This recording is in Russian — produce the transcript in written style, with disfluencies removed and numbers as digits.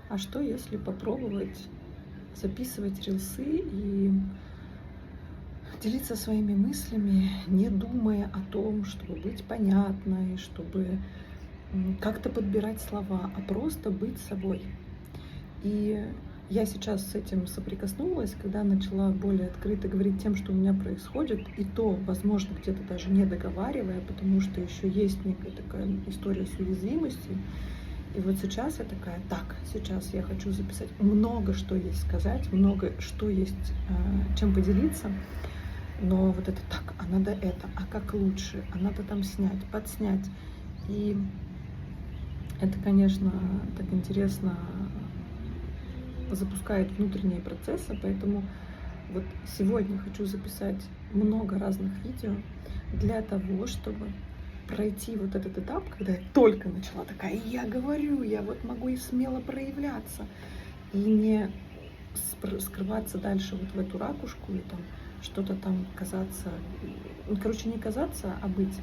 А что если попробовать записывать рилсы и делиться своими мыслями, не думая о том, чтобы быть понятной, чтобы как-то подбирать слова, а просто быть собой. И я сейчас с этим соприкоснулась, когда начала более открыто говорить тем, что у меня происходит, и то, возможно, где-то даже не договаривая, потому что еще есть некая такая история с уязвимостью. И вот сейчас я такая: так, сейчас я хочу записать много что есть сказать, много что есть, чем поделиться. Но вот это так, а надо это, а как лучше, а надо там снять, подснять. И это, конечно, так интересно запускает внутренние процессы, поэтому вот сегодня хочу записать много разных видео для того, чтобы пройти вот этот этап, когда я только начала такая: я говорю, я вот могу и смело проявляться, и не скрываться дальше вот в эту ракушку и там что-то там казаться, короче, не казаться, а быть.